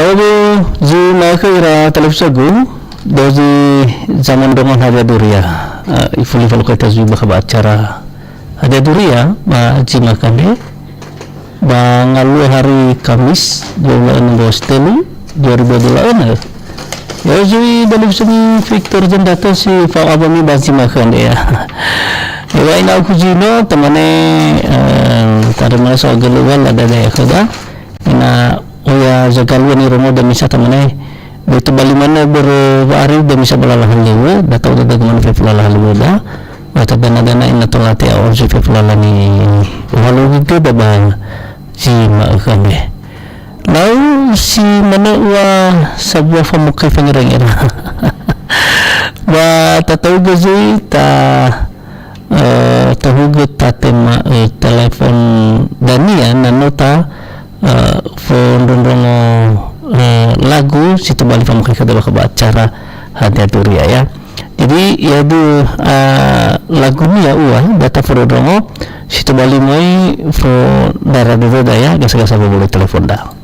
Jawabu ji makira televsagu dozi zaman dongan haja duria ifuli falu kita zui bakaba acara haja duria ba ji makande ba ngalu hari Kamis 2016 ya zui dalam sini Victor Jendata si fa abami ba ji makande ya ya ina ku jino temane tarima so galuwal ada daya kada ina oya jagaluan ni romo dan misa tamane betu bali mana berari dan misa balalahan lewe datau da mana fe balalahan lewe da mata dana ina tolate awal fe balalani walu gitu da ba si ma kane lau si mana wa sabwa famukai fangerengera wa tatau gazui ta tahugut ta tema telepon dania nanota phone ronrongo lagu situ balik pamukai kedua ke acara hati turia ya jadi ya du lagu ni ya uang data phone ronrongo situ balik moi phone darah dulu ya gasa-gasa boleh telepon dah.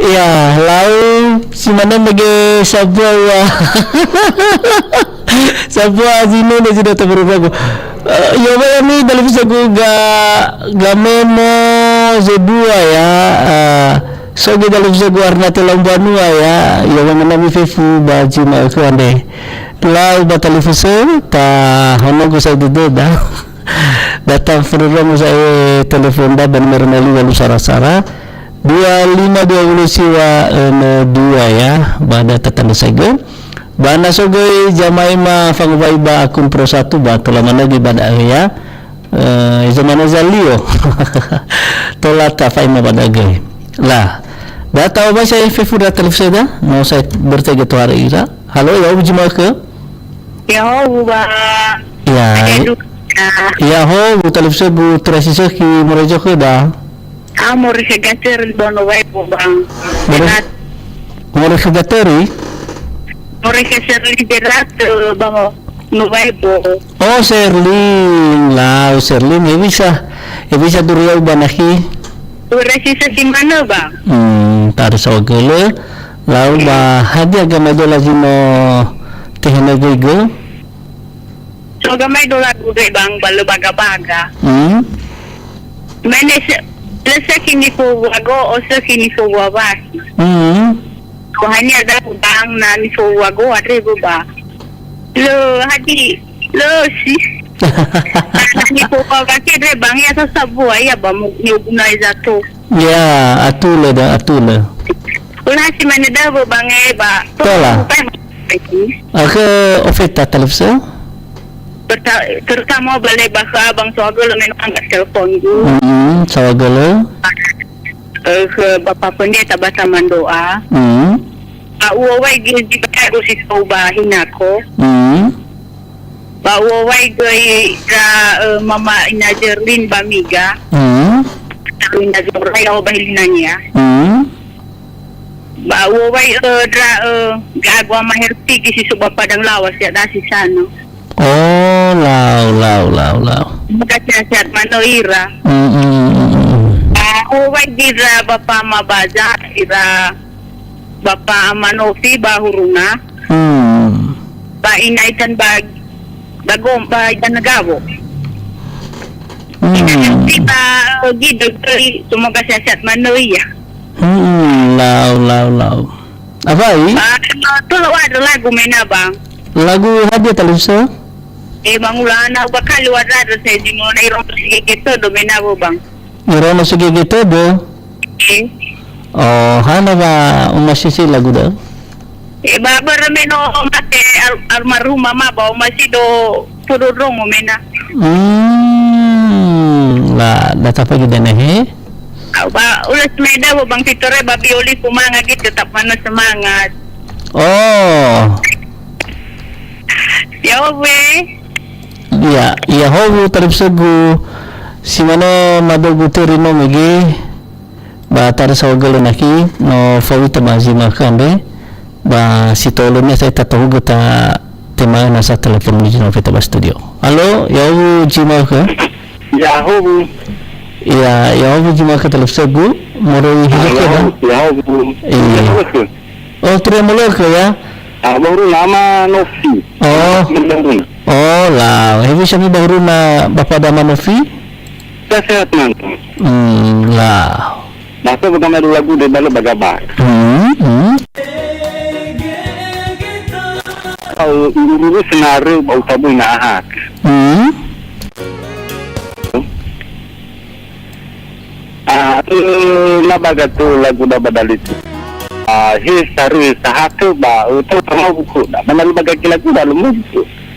Ya, lalu si mana bagi sebuah sebuah sini ni sudah terberubah. Ya, ni dalam sagu ga memo zebua ya. So dalam sagu warna telang banua ya. Ya, mana mi fefu baju mak ande. Lalu batalifuse ta hono ko sa dah. Datang program saya telepon dah dan merenali lalu sara-sara 2520 siwa 2 ya pada tatan sego bana sogoy jamai ma fangubai ba akun pro 1 ba telah lagi pada ya zaman zalio tolata fai ma pada gay lah data ba saya fefu da telefon dah mau saya bertega tu hari ira halo ya uji ke ya ba ya ho telefon bu terasa ki merejo ke dah amor segater bono wai bang Mori segateri mori seserli berat bang no wai bo oh serling lah serling ya bisa duriau banahi durasi sesimana bang tar sogele lau ba hadi agama dola jino tehena gego so gamai dola gudai bang balu baga mene Lesa kini ko wago o sa kini ko wabaki. Ko hanya ada bang na ni ko wago atre ba. Lo hadi lo si. Ni ko wabaki re bang ya sa sabu ya ba mo ni gunai zato. Ya, atule. Ulah si mana dah bang ba. Tola. Aku oferta televisi. Terutama balai bahasa abang soagal memang angkat telefon tu. Soagal. Bapa pendeta bahasa mandoa. Uawai gigi baru si soba hinako. Uawai gigi mama ina Jerlin bamiga. Ina Zorai au bahilinanya. Uawai gagwa maherti si soba padang lawas ya dasi sana. Oh, lau. Magkasasat manoira. Uway dira bapa mabaza, ira bapa manofi bahuruna. Ba inaitan bagom ba nagawo. Kita gido kali sumakasasat manoia. Lau. Apa ini? Tulo ada lagu mena bang. Lagu hadiah televisi? Mangulana bakal wala sa dimo na irong sige kito do menabo bang. Irong sige kito do. Oh, hana ba umasisi lagu do? Babar meno mate almarhum mama ba umasido pururong mena. La data pagi dana he. Ba ulas meda bang titore babi oli kumanga gitu tetap mana semangat. Oh. Ya we. Ya ho terpsegu si mana madogu terino megi ba tar sawgal naki no fawita mazima kambe ba si tolonnya saya tatahugo ta tema nasa telepon ni no feta ba studio. Halo, ya ho jima ka? Ya ho. Ya ho jima ka terpsegu moro hijau ka? Ya ho. Oh, tremolo ka ya? Baru nama Novi. Oh lah, hebi siya baru na Bapak Dama Novi? Saya sehat mantu. Lah. Masa pertama dulu lagu di balik bagabak. Kalau ini senario bau tabu nahak. Nabaga tu lagu dah badalit. Saru sahatu ba itu sama buku dah mana lembaga lagu dah lumus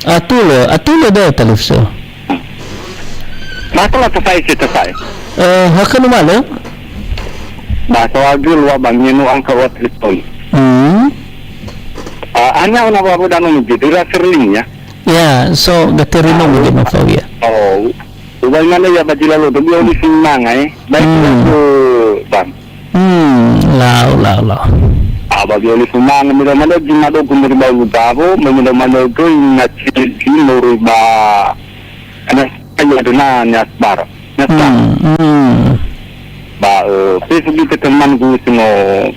Atule dah televisi. Masalah selesai. Hakan mana? Bahasa wagil wa banginu angka wa telefon. Hanya una baru dan unu gitu serling ya. Ya, so gaterino mo din mafaw ya. Oh. Ubay mana ya bajila lo tu dia ni senang baik tu bang. Lau. Bagi oleh semua mana jumado kumur baru tahu mana tu ngaji kumur ba ana ayo duna nyasbar ba Facebook teman gue semua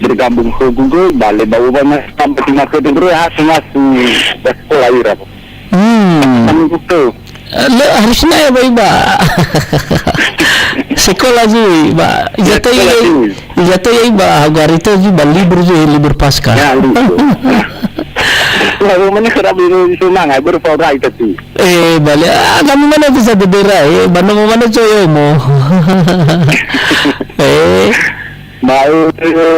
bergabung ke Google balik bawa banyak sampai di masa dulu masuk sekolah ira. Kami itu. Harusnya ya iba. Sekolah juga, ba. Jatuh ya iba. Agar itu juga libur pasca. Ya, libur. Lalu mana kerap di Semangat berfora itu tu. Balik. Kami mana bisa berdera? Bandung mana coyo mo? Baru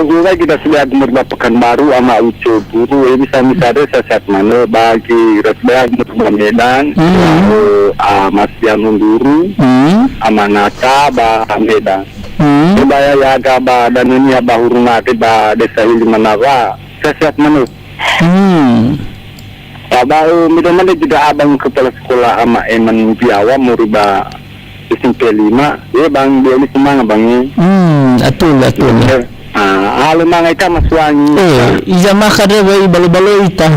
juga kita sudah merupakan baru sama ucu guru ini kami ada sesat mana bagi resbah Medan masih yang guru amanaka bah Medan sebaya ya gaba dan ini abah hurmati bah desa Hili Manawa sesat mana baru mana juga abang kepala sekolah ama Eman Biawa merubah SMP 5 ya bang dia ini semangat bang atul halo mga ita maswangi iya makada boy balo-balo ita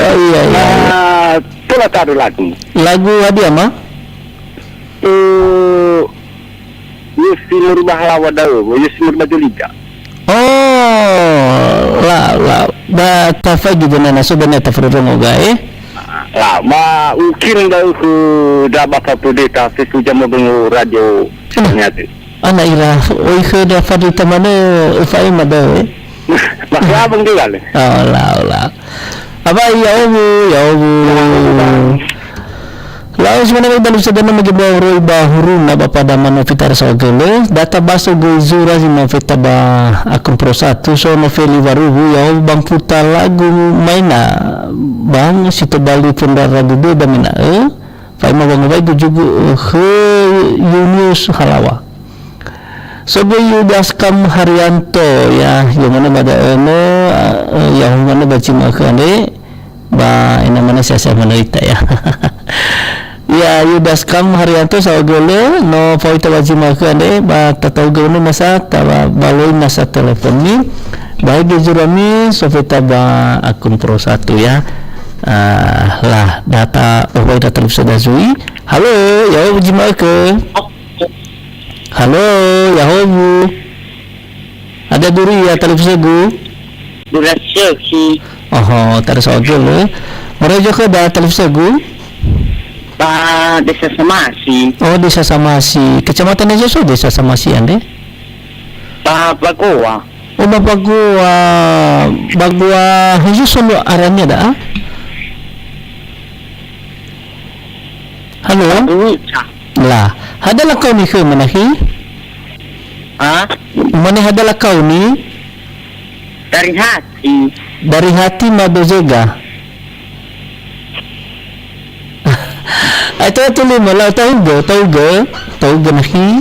iya pula taruh lagu hadiah mah Yusi merubah lawa daw Yusi merubah juliga ba tafa gitu na sobannya tafurong oga ma ukir daw ku dapat satu data sesudah mau radio nyata ana ira oi khada fadita mana ufai mada masih abang dia le la aba ya obu laos mana may balu sa dana magibaw roy bahuru na bapada mano fitar sa ogele data baso go zura zino fita ba akong prosato so no feli waruhu ya bang puta lagu maina bang sito bali pendara dudu da mina fay mabangabay gujugu Yunius Halawa so go Yudas Kam Haryanto ya yung mana bada yung mana baci makane ba ina mana siya manita ya ya Yudas Kam Haryanto sa ogele no poita wajimake ba tatawgo no masa tawa baloy nasa telepon ni baik jurami sofita ba akun pro 1 ya lah data oh data sudah zui halo ya wajimake halo ya hobu ada duri ya televisi gu durasi taruh sa ogele merejo ke da televisi gu Desa Samasi. Desa Samasi. Kecamatan aja so Desa Samasi ande? Bagoa. Bagoa. Haji solo arannya dah? Halo? Lah, hadalah kau ni ke manahi? Mana hadalah kau ni? Dari hati. Dari hati madozega. Ito tuloy mo lang tahu ga nahi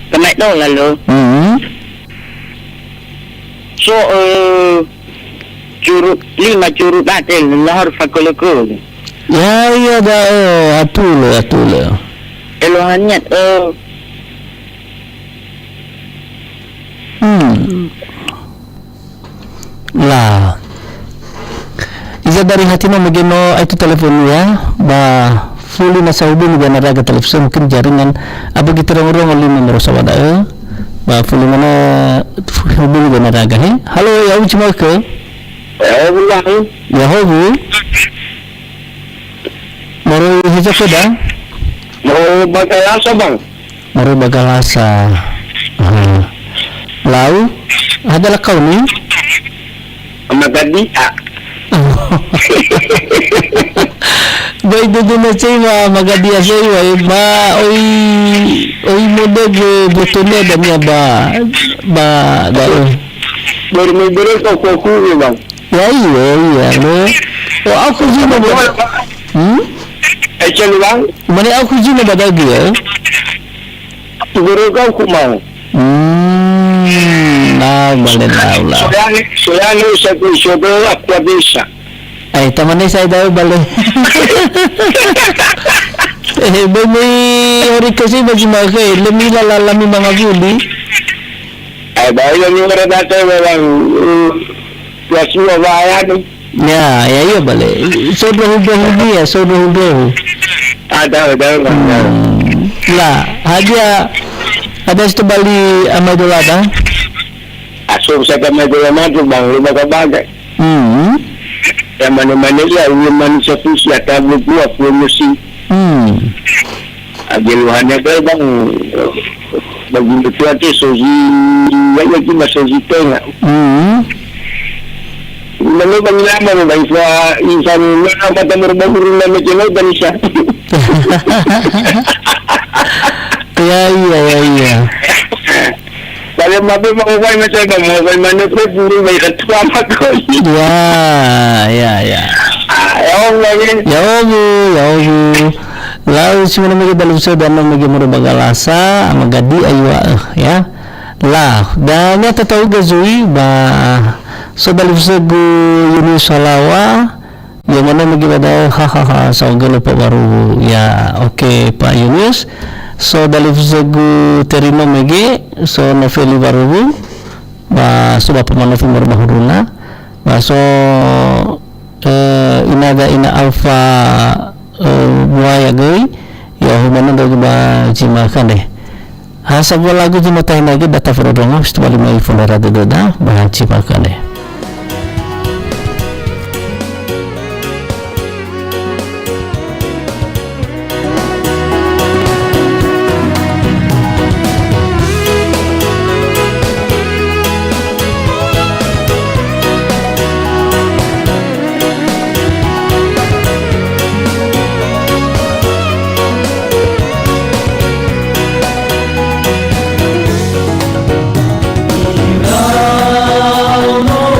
Kamay daw lalo. So lima curut natin lahar fakulukul. Ya da atulo Elohannya lah Iza dari hati na magino ito telepon ya ba fully na sa ubi na naraga telepon mungkin jaringan aba kita orang lima nomor sawada ba fully na ubi na naraga halo ya uji maka ya hobu maro hija koda maro bagalasa lau adalah kau ni Magadia Boy dudu na siya magadia siya ba oy modog butulnya dan niya ba bermigre ko bang ya no ako sino ba Echel bang mani ako sino ba dagi siguro ka kumang balen laula soyani sa kusodo akwa bisa ay taman ni saya daw balen may ori kasi magsimake lami mga guli ay bahay lang yung natin walang yasuwa bayan ya iya bale sobrang hubo ada lah hadiah Ada itu Bali amay dolada? Asal sa kamay ko naman ito bang lima ka bagay. Yang mana-mana ya ingin manusia fusi atau buat promosi. Ageluhannya kan bang bagi betul tu soji yang lagi masih soji tengah. Mana bang lama bang insan mana mata berburu nama jenis dan isya. Iya. Kalau mabe mengubah macam mengubah mana pun buru baik ketua makoi. Ya. Ya Allah ni. Ya Allah. Lalu si mana magi dalam dan magi murubagalasa amagadi aywa ya. Lah, dan ya tahu gazui ba so dalam segu yuni salawa yang mana magi pada hahaha so gelo pa baru ya oke Pak Yunus. So dalam segu terima magi so noveli baru ba sudah pemanafi marmahuruna ba so ina alfa buaya goi ya humana dogi ba jimakan deh hasab lagu jimatain lagi data frodonga setelah lima iphone rada doda bahan jimakan deh. No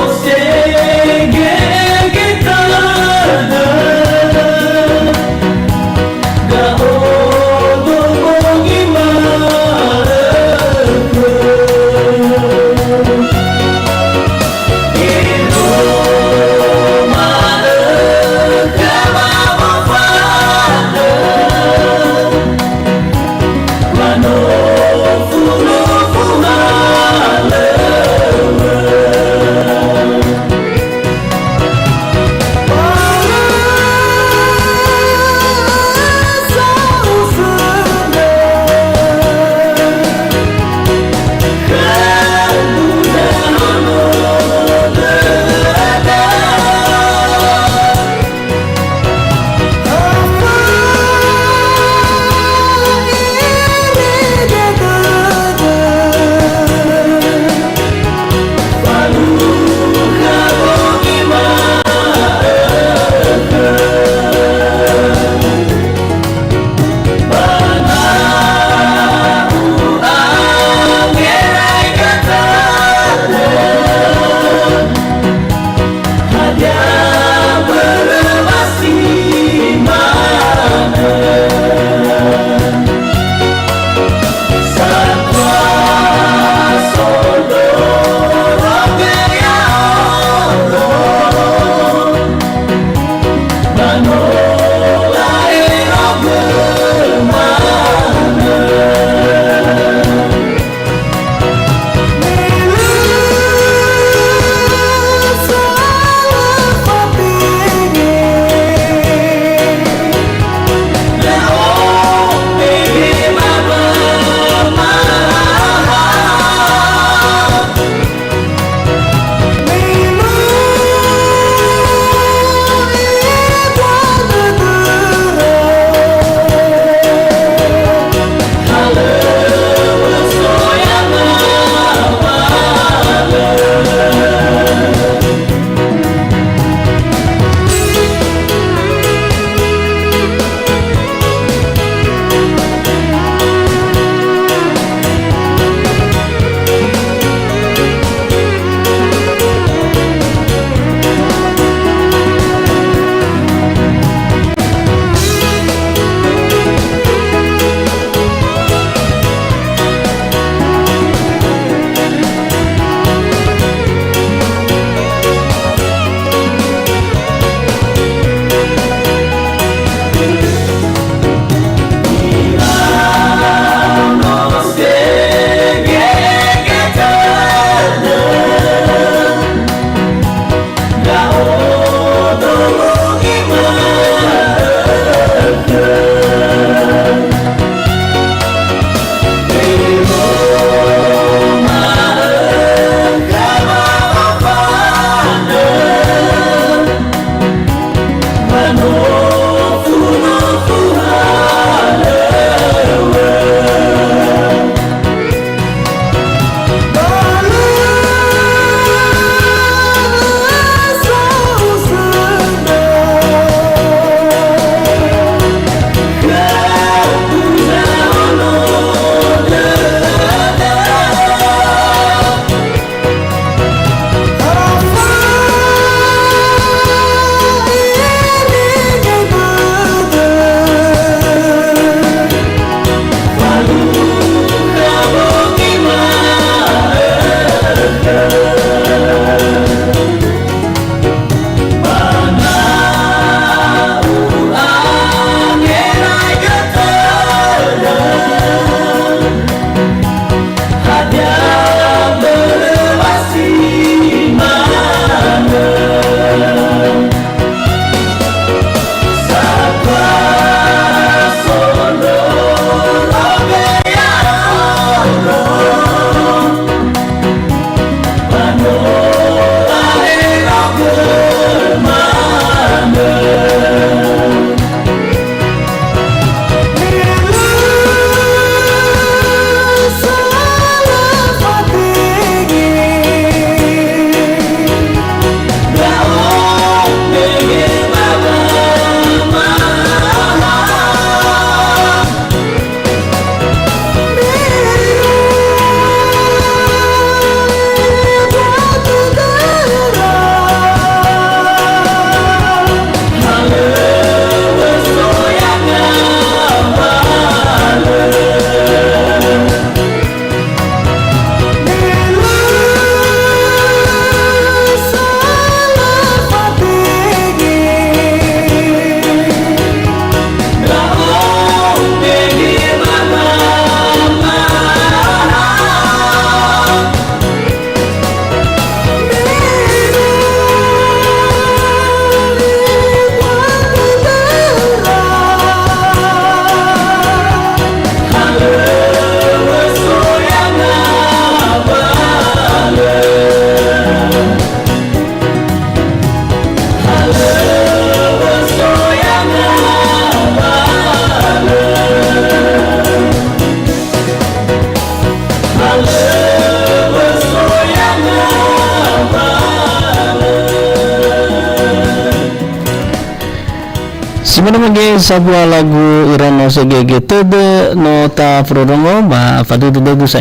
sebuah lagu Irano segege tede no ta prodongo ba padu tede sa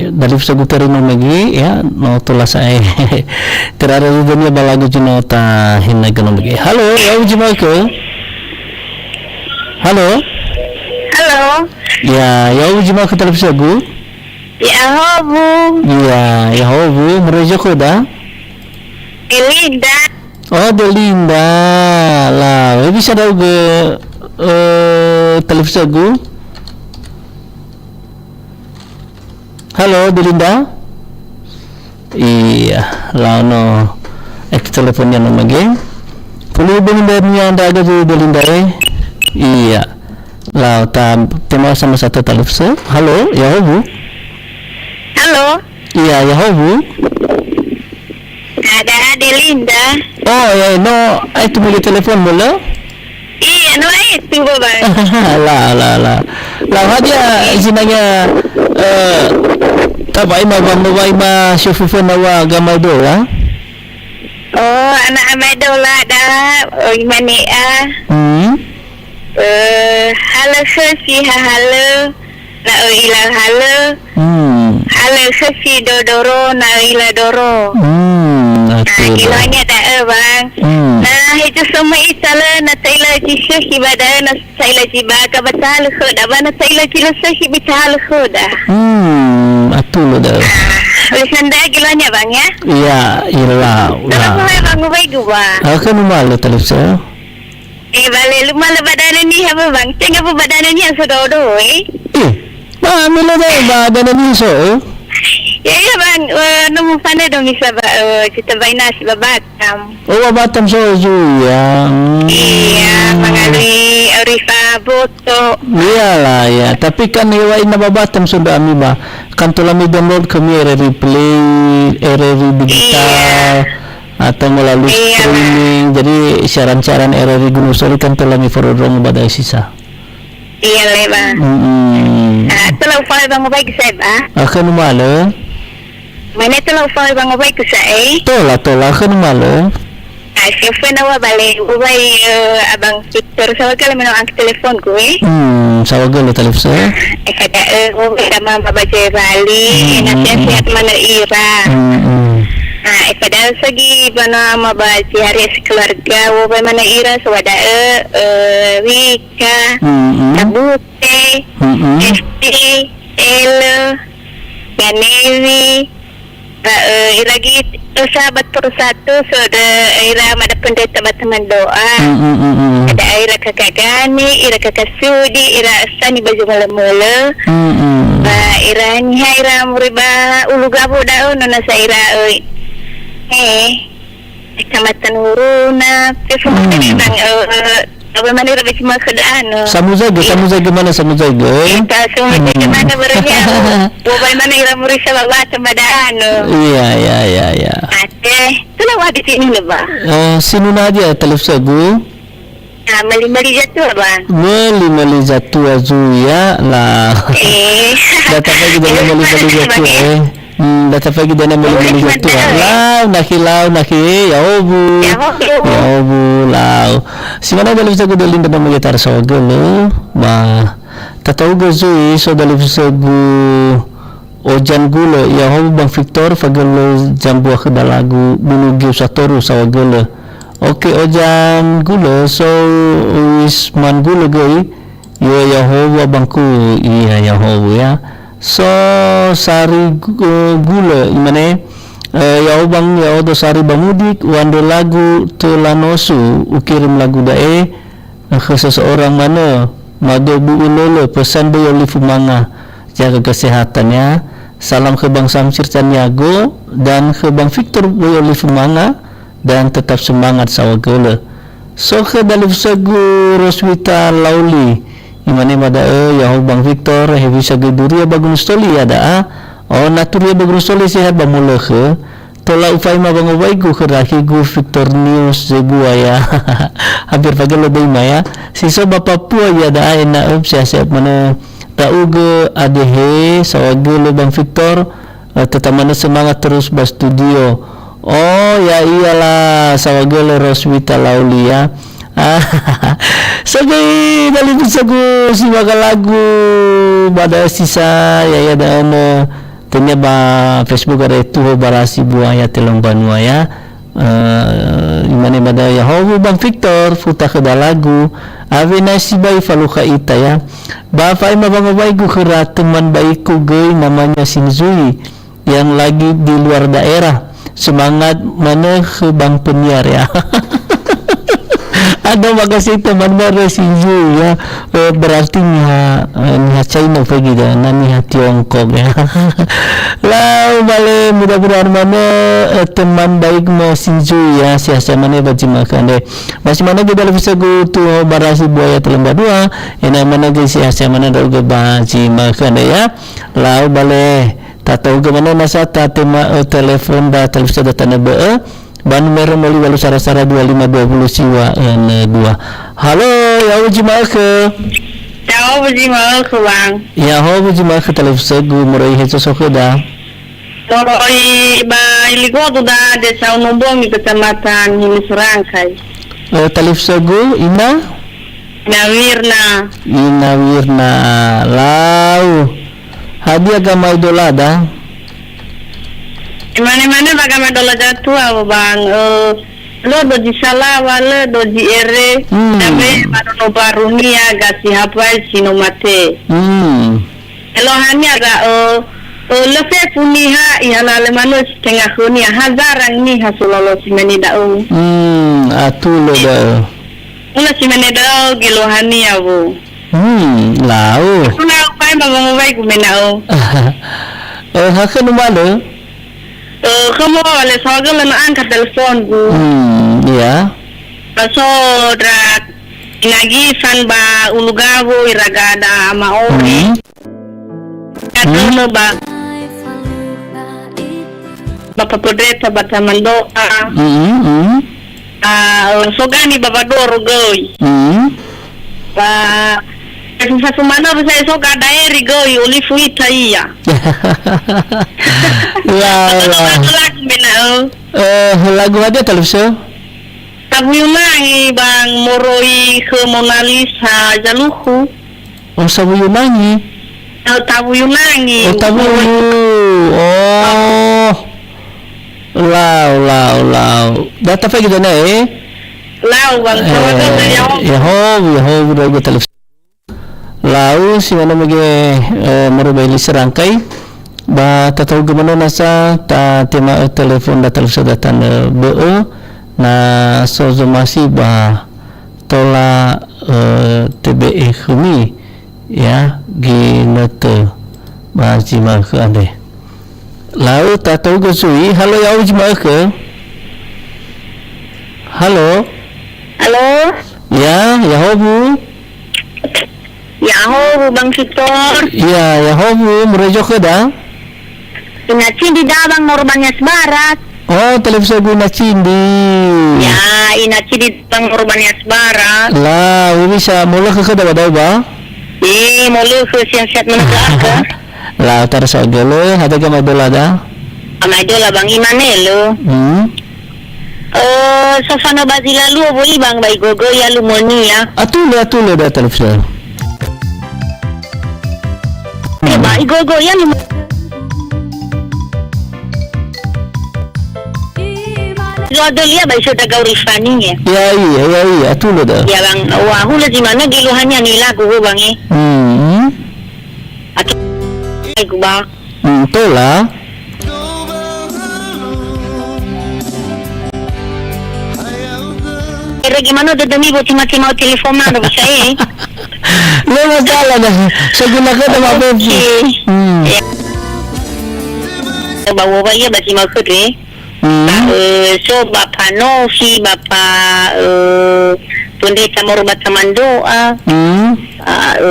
dari seguteri no megi ya no tula sa terada dunia ba lagu juno ta hinna gano megi. Halo ya uji ko. Halo. Halo. Ya uji ko televisi aku. Ya hobu. Ya hobu merejo ko da. Elinda. Oh, Delinda lah, bisa tahu ke televisi aku. Halo, Delinda. Iya, lah no, teleponnya nama game. Perlu benar-benar anda ada di Delinda Iya, lah tema sama satu televisi. Halo, ya hobu. Halo. Iya, ya hobu. Ada Adelinda. Oh ya no, itu punya telepon boleh? Iya, no itu bang. lah aja izinanya tabai ma syufufu nawa gamal doa. Oh, anak Amadola dah. Oh, gimana halo Sofi, halo. Na ilang halo. Halo Sofi Dodoro, na ilang Doro. Ilahnya tak bang. Nah itu semua itala na taila jisho hibada na taila jibaka batal khoda bana taila kilo sahi batal khoda. Atulo dah. Sanda gilanya bang ya? Iya, ilah. Apa bang ubay gua? Aku malu televisi. Bale lumala badana ni apa bang? Tengah apa badana ni asododo milo dah badana ni so. Ya bang, nemu pandai dong bisa kita baina si Babatam. Oh Babatam so ya. Iya, mengalami Rifa Boto. Iyalah ya, tapi kan iwain na Babatam sudah ami ba. Kan tulami download kami RRI Play, RRI Digital atau melalui streaming. Jadi siaran-siaran RRI Gunung Sari kan tulami fororong badai sisa. Iya le bang. Tulaw fa bang ubay sa ba? Akan malo. Mana tulaw fa bang ubay sa Tola akan malo. Siapa nawa balik ubay abang Victor sa kala mino ang telepon ko Sa wagalo televisi. Kada ubay sama babaje bali nasihat mana ira. Pada segi bana mabaji hari keluarga ubay mana ira sawada Wika Tabute Esti Elo Ganewi lagi sahabat persatu sudah ira ada pendeta teman doa ada ira kakak Gani ira kakak Sudi ira Sani baju mula-mula ira nya ira muriba ulu gabu daun nona sa ira Kecamatan Uruna bang apa mana ira cuma kedaan Samuzaigo mana Samuzaigo kita semua mana berenya ubay mana ira murisa baba temadaan iya itulah di sini loh bang sino na dia televisi aku mali jatuh bang mali jatuh azuya lah data pagi dari mali jatuh data pagi dari mali jatuh naki ya obu lau si mana televisi aku dalin dapat mengitar sogelo ba tatau gozui so televisi aku Ojan gulo ya hobu bang Victor fagelo jambu ke dalagu bulugi satoru sawagelo. Oke Ojan gulo so wisman gulo goi yo ya hobu abangku iya ya hobu ya. So sari gulo imane ya obang ya odo sari bamudik wando lagu tulanosu ukirim lagu dae ke seseorang mana madobu ulolo pesan boyo lifumanga jaga kesehatannya. Salam ke Bang Samsir Caniago dan ke Bang Victor Boyoli Fumanga dan tetap semangat sawagole. So ke dalif sagu Roswita Lauli imane mada ya Bang Victor hebi sagu duria bagun stoli ada naturia bagun stoli sehat bamule ke tola ufai ma bang ubay ku keraki gu Victor News zegua ya hampir pagi lebih maya siso bapak pua ya da ena siap mana Tauge adehe sawagelo Bang Victor tetap mana semangat terus studio. Oh ya iyalah sawagelo Roswita Lauli ya Sagay nalipid sa ko si lagu bada sisa ya da mo tanya ba Facebook ada itu barasi buaya telong banua ya imane bada ya ho bang Victor futa ke lagu ave na si bay faluka ita ya ba fai mababay ko kira teman baikku gay namanya Sinzui yang lagi di luar daerah semangat mana ke bang penyiar ya. Ada makasih teman baru Sinzui ya berarti niha China pergi dah niha Tiongkok ya. Lah balik mudah-mudahan mana teman baik mo Sinzui ya siasa mana baca makan deh masih mana kita lebih segu tu barasi buaya terlembah dua yang mana ke siasa mana dah uga baca makan deh ya. Lah balik tak tahu ke mana masa tak tema telefon dah telefon dah tanda ban numero moli walu sara-sara 2520 siwa n2. Halo, ya uji ke? Ya uji ke bang. Ya uji ke televisi gu murai heso sokoda. Murai ba iligo tu da desa Unumbong di kecamatan Hilis Rangkai. Televisi gu Ina Wirna lau. Hadiah gamai dolada. Mana-mana bagaimana dola jatuh apa bang lo doji salawa lo doji ere tapi baru baru ni agak siapa sino mate lo hanya ada lo fe puniha ya la mano setengah huni hazarang ni hasulolo simeni dau atulo da una simeni dau gilohani ya bu lau una pai bang baik menau hakan malo kamu oleh soal lana angkat telepon bu. Ya. So drak inagi fan ba ulugawo iragada ama ori. Kado ba. Bapak pedeta bata mandoa. So gani babadoro goy. Ba satu mana bisa esok ada eri goy oli fuita iya. Lagu ada televisi. Tabu Yunani bang moroi ke Mona Lisa jaluhu. Oh sabu Yunani. Tabu Yunani. Oh tabu. Oh. Lau. Data apa gitu nih? Lau bang. Ya udah televisi. Lau si mana mage merubah serangkai ba tatau gimana nasa ta tema telepon da televisi datan BE na sozomasi ba tola TBE kami ya ginete ba jima ke ande lau tatau gesui halo ya jima ke halo ya hobu Yaho bang Victor. Ya hobu merejo ke dah Inaci di dabang Morbanyas Barat. Oh, televisi guna cindi. Ya, inaci di dabang Morbanyas Barat. Lah, bisa mula ke kada badai ba? Mula ke siang-siang mana ke? Lah, terasa gelo, ada ke madola dah? Madola bang Imanelo. Sofana bazila lu boleh bang baik gogo ya lumoni ya. Atulo dah televisi. Baik gogo ya lumoni. Zodolia baik sudah gauri fani ya. Iya, atulo dah. Ya bang, wah hula di mana giluhannya nila gugu bang Aku bang. Tola. Gimana udah demi buat mati mau telepon mana bisa Lo masalah dah. Seguna ke dah apa? Bawa bayi bagi mau kerja. So Bapak Novi, Bapak Pendeta Morubat Tamandoa,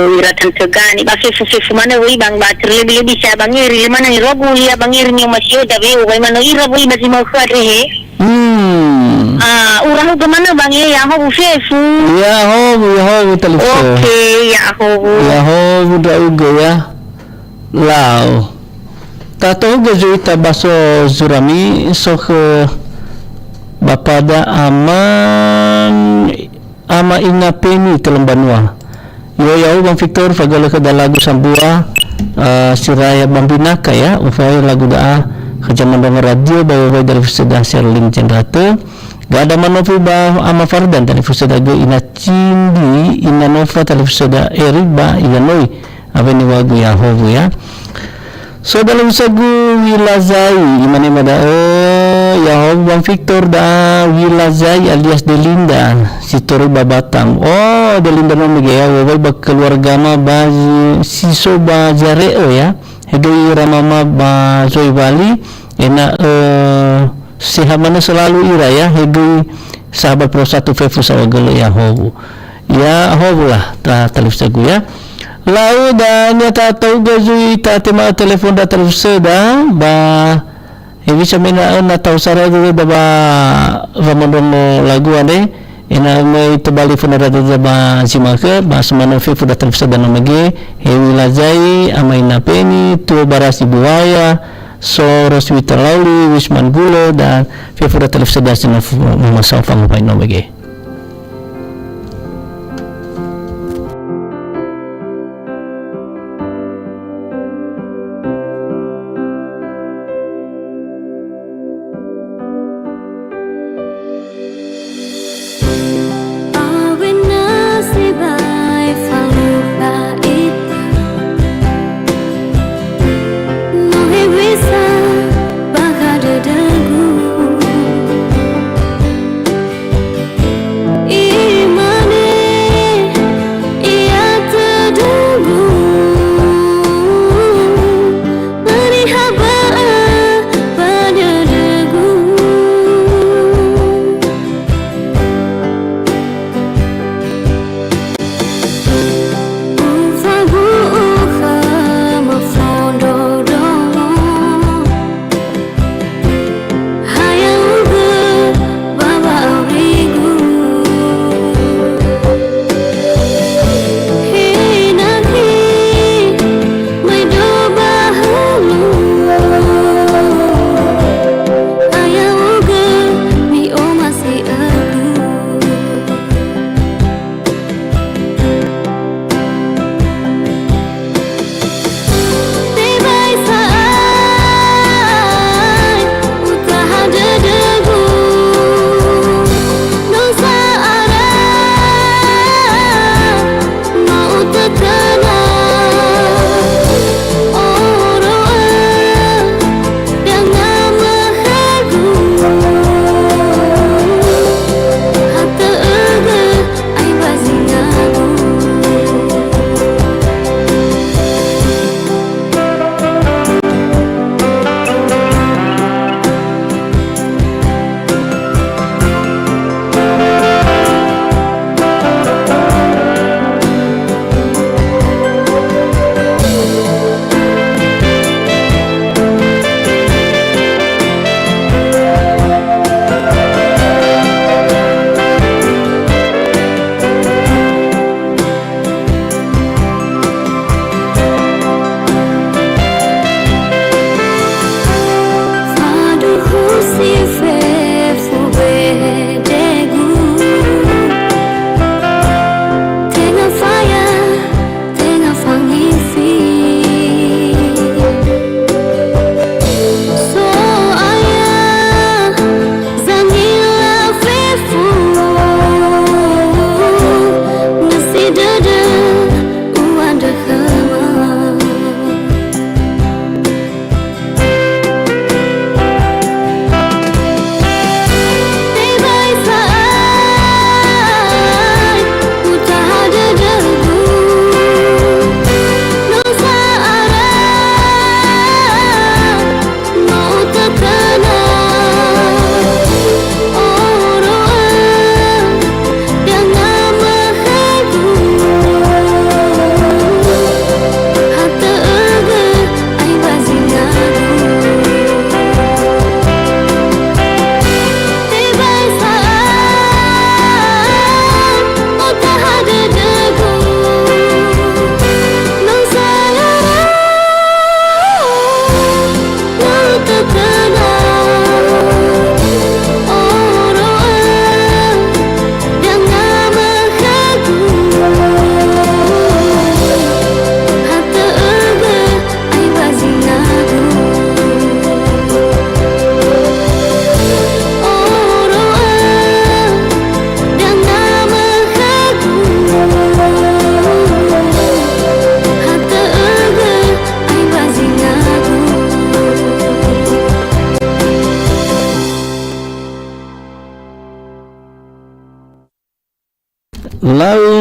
Wiratan Tegani, Bapak Fufu mana woi bang bater lebih bisa bang iri mana ni rogu ya bang iri ni masih ada woi woi mana ira woi bagi mau kerja urang ke mana bang ya ho Fufu ya ho telepon ya ho dah uga ya lau tato gajuita baso zurami sok bapada aman ama inga peni telembanua yo yau bang Victor fagala ka dalagu sambua siraya bambinaka ya ufay lagu daa kajaman dong radio bawa dari fuseda serling cendrate gak ada manopi ba ama fardan dari fuseda go ina cindi ina nova dari fuseda eriba ina noi apa ni wagu ya hovu ya. So dalam sagu Wilazai gimana mada ya bang Victor da Wilazai alias Delinda si Tori Babatam Delinda no ya wabay bag keluarga ma ba siso ba jareo ya hedoy ramama ba Zoy Bali ena sehamana selalu ira ya hedoy sahabat pro 1 Fefu sawagalo ya hobu lah ta talif sagu ya. Lau dan nyata tahu gazui tema telepon da teluseda ba bisa mena na tahu sara juga ba ramondong lagu ade ina mai tebali funa da ba simaka ba semana fefu da teluseda na mage hewi lazai amai na peni tu barasi buaya so roswita lauli wisman gulo dan fefu da teluseda sina masau pangapai no mage.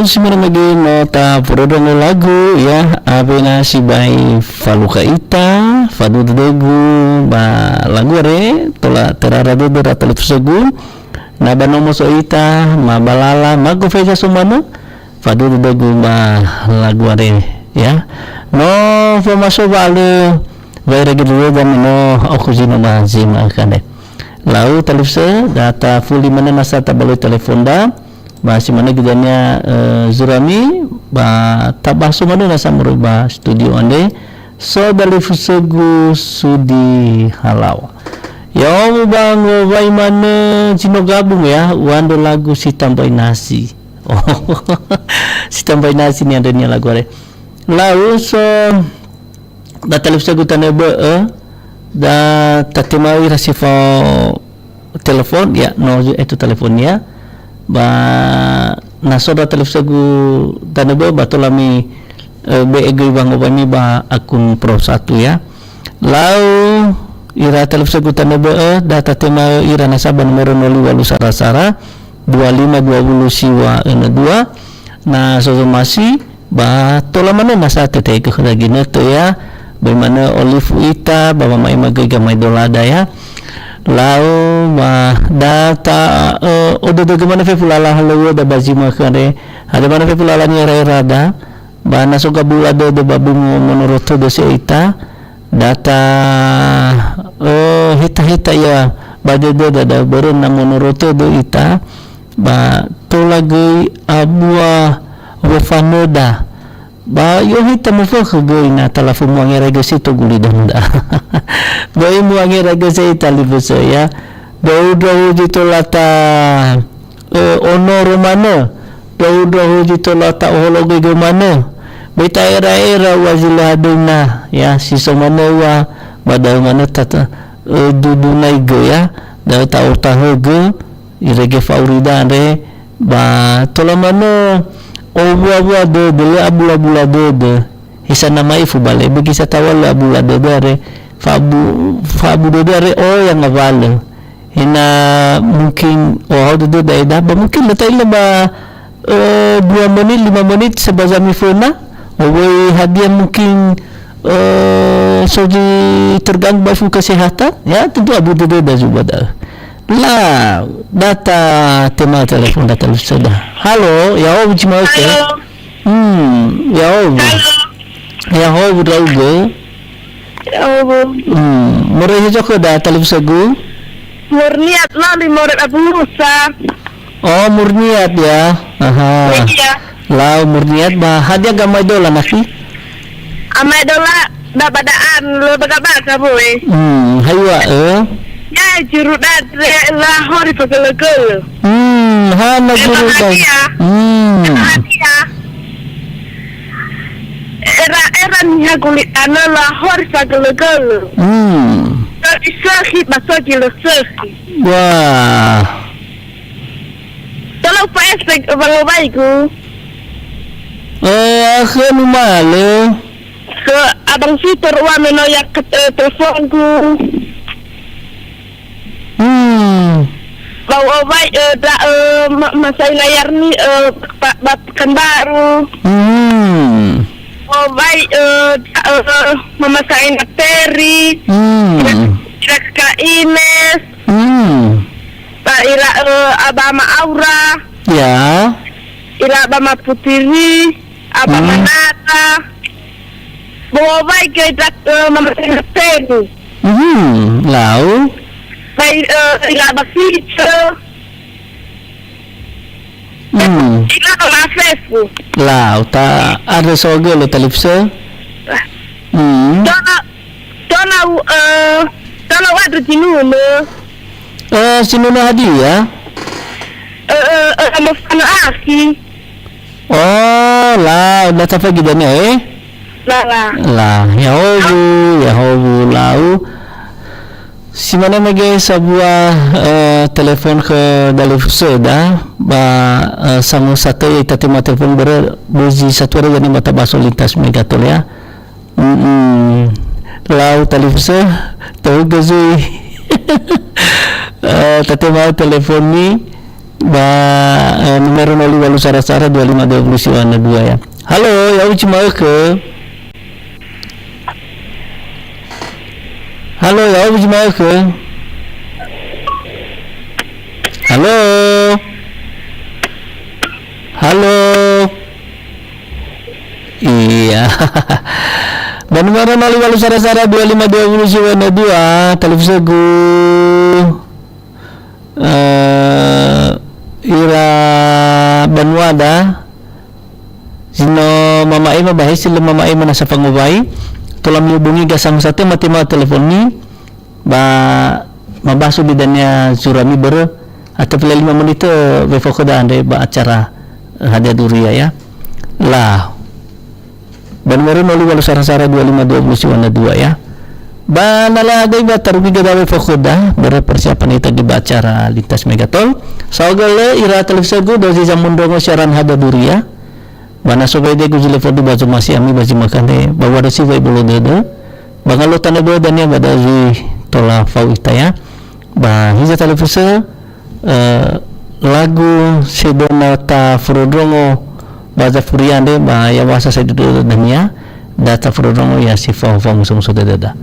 si mana lagi nota prodong lagu ya abena si bai faluka ita fadu degu ba lagu re tola terara do rata segu na banomo so ita ma balala mago feja sumano fadu degu ba lagu re ya no formaso vale vai regi do dan no aku zino ma zima kande lau telefon data fully mana nasa tabalo telefon da ba si mana gidanya Zurami ba tabaso mana nasa merubah studio ande so dari fusegu sudi halau ya bang vai mana cino gabung ya wando lagu si tambai nasi si tambai nasi ni adanya lagu are lau so da telefon tane be da tatemai rasifa telepon ya no itu teleponnya ba nasoda telefsagu tanebe batolami BEG bang obami ba akun pro 1 ya lau ira telefsagu tanebe data tema ira nasaba nomor 08 sarasara 2520 siwa 2 na sosomasi ba tolamane nasa tete ke lagi neto ya bagaimana olive ita baba mai magai gamai dolada ya lau ma data odo bagaimana fe fulala halo da bazima kare ada mana fe fulala ni rada bana soga bulado de babu monoroto de seita data hita ya badede da beren na monoroto de ita ba tolagi abua wafanoda ba yo hita mo fo khagoi na telefon mo ngere gasi to guli danda ba mo ngere gasi telefon ya do dito lata honor mana do dito lata hologi go mana beta era wazilahaduna ya si somana wa badal mana tata dudunai go ya da ta hoge irege faurida re ba tolamano obuwa do abula do hisa namai fubale bagi sa tawal abula do dare fabu do dare yang ngavale hina mungkin do da ba mungkin letai ba 2 menit 5 menit sebazami fona hadiah mungkin soji terganggu bafu kesehatan ya tentu abu do da zubada la data tema telepon data sudah halo ya o cuma oke ya o ya o budaugo murni joko da telepon segu murniat lali murid Abu Musa oh murniat ya aha iya la murniat bah hadiah gamai dola nasi amai dola da badaan lo bagabasa boy haywa ya juru dat Lahore pagalagal hana juru dat era niya gulitan Lahore pagalagal isaki basaki lo saki wah tolong pa esek bangobay ko akhir male ke abang fitur wa menoyak telepon ko Bawai masai layar ni kan baru. Bawai memasain materi. Ira Ines. Ira abama Aura. Ya. Ira abama Putiri. Abama Nata. Bawai ke memasain materi. Lau. Ila bakito. Ila na Facebook. Lau ta ada soge lo telipse. Tona wadu jinuno. Sinuno hadiah. Mufano aki. Oh, lah udah sampai gidanya lah ya hobu lau si mana mege sebuah telepon ke dari Fusoda ba sangu satu ita tema telepon berbuzi satu hari jadi mata baso lintas megatol ya lau telepon tahu gazui tatema telepon ni Numero 08 Sarasara 2520 Siwana 2 ya. Halo, ya uci mau ke. Halo, ya uci mau ke. Halo. Halo. Iya. Dan numero 08 Sarasara 2520 Siwana 2 televisi ira Banwada sino mamae mabahay sila mamae mana sa pangubay tulang hubungi gasang sate matima telepon ni mabaso bidannya surami ber atau pila 5 menit befokoda ande ba acara hadiah duria ya lah Banwaro noli walu sarasara 2520 siwana 2 ya Banalagay ba tarugi gadawe fokoda bara persiapan ita di acara lintas megatol saugale ira televsagu dozi zamundongo siaran hada duria bana sobay de gujile fodu bazu masih ami bazi makane bawa dasi way bolo dedo bangalo tanado dania badazi tola fau ita ya ba hija televisa lagu sedona ta frodrongo baza furiande ba ya wasa sedudo dania data frodrongo ya si fau musuh dada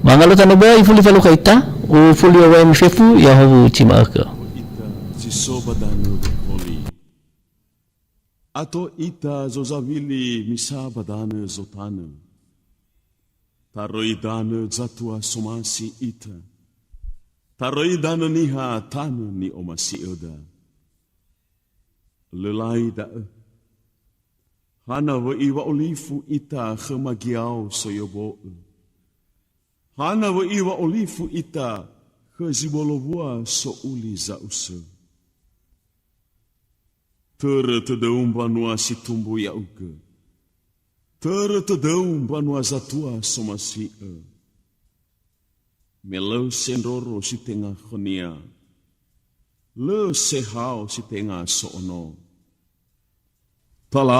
Mangalo tanaba ifuli falu kaita ufuli wa mshefu ya hawu chimaka ita zisobadano koli ato ita zozavili misabadano zotana taroidano zatua somasi ita taroidano niha tanu ni omasi oda lelai da hana wa iwa olifu ita khamagiao soyobo Hana wa iwa olifu ita kezibolobua so uli za usa. Tere te daum banua si tumbu ya uke. Tere te daum banua zatua so masi e. Melau sendoro si tengah khonia. Le sehau si tengah so ono. Tala